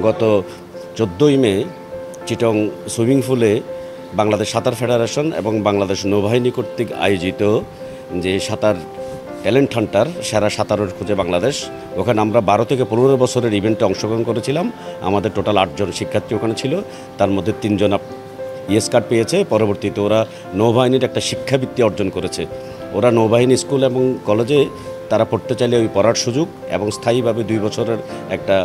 গত 14ই মে চিটং সুইমিং পুলে বাংলাদেশ সাঁতার ফেডারেশন এবং বাংলাদেশ নৌবাহিনী কর্তৃক আয়োজিত যে সাঁতার ট্যালেন্ট হান্টার সেরা সাঁতারের খোঁজে বাংলাদেশ, ওখানে আমরা 12 থেকে 15 বছরের ইভেন্টে অংশগ্রহণ করেছিলাম। আমাদের টোটাল 8 জন শিক্ষার্থী ওখানে ছিল, তার মধ্যে 3 জন ইয়েস কার্ড পেয়েছে। পরবর্তীতে ওরা নৌবাহিনীর একটা শিক্ষাবৃত্তি অর্জন করেছে। ওরা নৌবাহিনী স্কুল এবং কলেজে তারা পড়তে চাইলে ওই পড়ার সুযোগ এবং স্থায়ীভাবে 2 বছরের একটা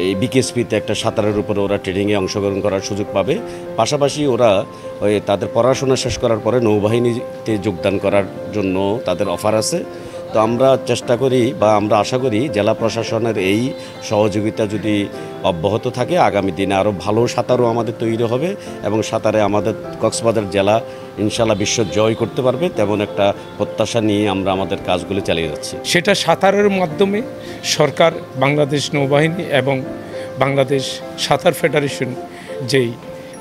এই বিকেএসপিতে একটা সাঁতারের উপরে ওরা ট্রেনিংয়ে অংশগ্রহণ করার সুযোগ পাবে। পাশাপাশি ওরা ওই তাদের পড়াশোনা শেষ করার পরে নৌবাহিনীতে যোগদান করার জন্য তাদের অফার আছে। তো আমরা চেষ্টা করি বা আমরা আশা করি জেলা প্রশাসনের এই সহযোগিতা যদি অব্যাহত থাকে, আগামী দিনে আরও ভালো সাঁতারও আমাদের তৈরি হবে এবং সাঁতারে আমাদের কক্সবাজার জেলা ইনশাল্লাহ বিশ্ব জয় করতে পারবে, তেমন একটা প্রত্যাশা নিয়ে আমরা আমাদের কাজগুলো চালিয়ে যাচ্ছি। সেটা সাঁতারের মাধ্যমে সরকার, বাংলাদেশ নৌবাহিনী এবং বাংলাদেশ সাঁতার ফেডারেশন যেই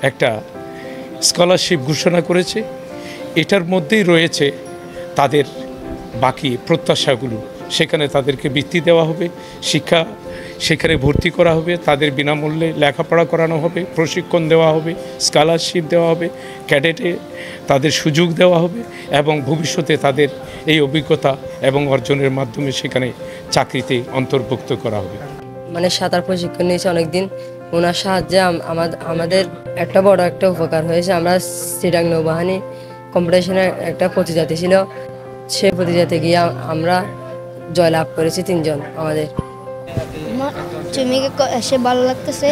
একটা স্কলারশিপ ঘোষণা করেছে, এটার মধ্যেই রয়েছে তাদের বাকি প্রত্যাশাগুলো। সেখানে তাদেরকে বৃত্তি দেওয়া হবে, শিক্ষা সেখানে ভর্তি করা হবে, তাদের বিনামূল্যে লেখাপড়া করানো হবে, প্রশিক্ষণ দেওয়া হবে, স্কলারশিপ দেওয়া হবে, ক্যাডেটে তাদের সুযোগ দেওয়া হবে এবং ভবিষ্যতে তাদের এই অভিজ্ঞতা এবং অর্জনের মাধ্যমে সেখানে চাকরিতে অন্তর্ভুক্ত করা হবে। মানে সাঁতার প্রশিক্ষণ নিয়েছে অনেকদিন, ওনার সাহায্যে আমাদের একটা বড় একটা উপকার হয়েছে। আমরা চিটাং নৌবাহিনী কম্পিটিশনের একটা প্রতিযোগিতা ছিল, সেই প্রতিযোগিতায় গিয়ে আমরা জয়লাভ করেছি 3 জন। আমাদের সুইমিংয়ে এসে ভালো লাগতেছে।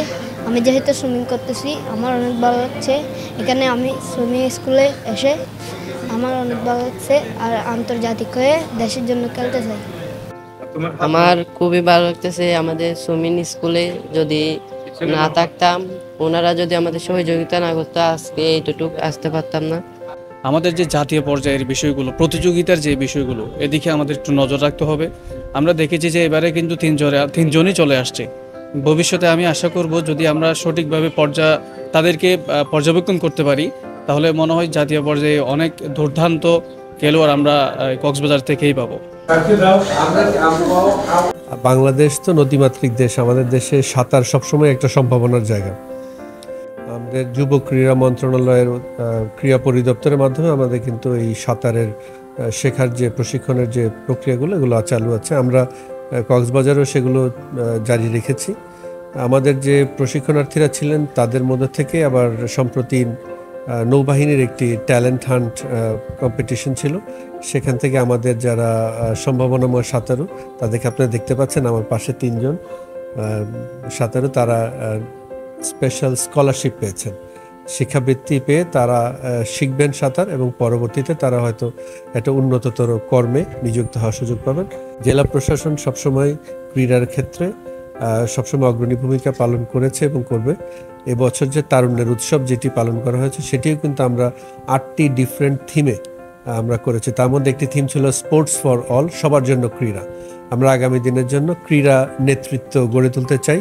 আমি যেহেতু সুইমিং করতেছি আমার অনেক ভালো লাগছে। এখানে আমি সুইমিং স্কুলে এসে আমার অনেক ভালো লাগছে, আর আন্তর্জাতিক হয়ে দেশের জন্য খেলতে চাই। আমার খুবই ভালো লাগতেছে। আমাদের সুইমিং স্কুলে যদি না থাকতাম, ওনারা যদি আমাদের সহযোগিতা না করতো, আজকে এইটুকু আসতে পারতাম না। আমাদের যে জাতীয় পর্যায়ের বিষয়গুলো, প্রতিযোগিতার যে বিষয়গুলো, এদিকে আমাদের একটু নজর রাখতে হবে। আমরা দেখেছি যে এবারে কিন্তু 3 জনই চলে আসছে। ভবিষ্যতে আমি আশা করব যদি আমরা সঠিকভাবে তাদেরকে পর্যবেক্ষণ করতে পারি, তাহলে মনে হয় জাতীয় পর্যায়ে অনেক দুর্দান্ত খেলোয়াড় আমরা কক্সবাজার থেকেই পাবো। বাংলাদেশ তো নদীমাতৃক দেশ। আমাদের দেশে সাঁতার সবসময় একটা সম্ভাবনার জায়গা। আমাদের যুব ক্রীড়া মন্ত্রণালয়ের ক্রীড়া পরিদপ্তরের মাধ্যমে আমাদের কিন্তু এই সাঁতারের শেখার যে প্রশিক্ষণের যে প্রক্রিয়াগুলো, এগুলো চালু আছে। আমরা কক্সবাজারেও সেগুলো জারি রেখেছি। আমাদের যে প্রশিক্ষণার্থীরা ছিলেন তাদের মধ্যে থেকে আবার সম্প্রতি নৌবাহিনীর একটি ট্যালেন্ট হান্ট কম্পিটিশন ছিল, সেখান থেকে আমাদের যারা সম্ভাবনাময় সাঁতারু, তাদেরকে আপনারা দেখতে পাচ্ছেন আমার পাশে 3 জন সাঁতারু, তারা স্পেশাল স্কলারশিপ পেয়েছেন। শিক্ষাবৃত্তি পেয়ে তারা শিখবেন সাঁতার এবং পরবর্তীতে তারা হয়তো একটা উন্নততর কর্মে নিযুক্ত হওয়ার সুযোগ পাবেন। জেলা প্রশাসন সবসময় ক্রীড়ার ক্ষেত্রে সবসময় অগ্রণী ভূমিকা পালন করেছে এবং করবে। এবছর যে তারুণ্যের উৎসব যেটি পালন করা হয়েছে, সেটিও কিন্তু আমরা 8টি ডিফারেন্ট থিমে আমরা করেছি। তার মধ্যে একটি থিম ছিল স্পোর্টস ফর অল, সবার জন্য ক্রীড়া। আমরা আগামী দিনের জন্য ক্রীড়া নেতৃত্ব গড়ে তুলতে চাই।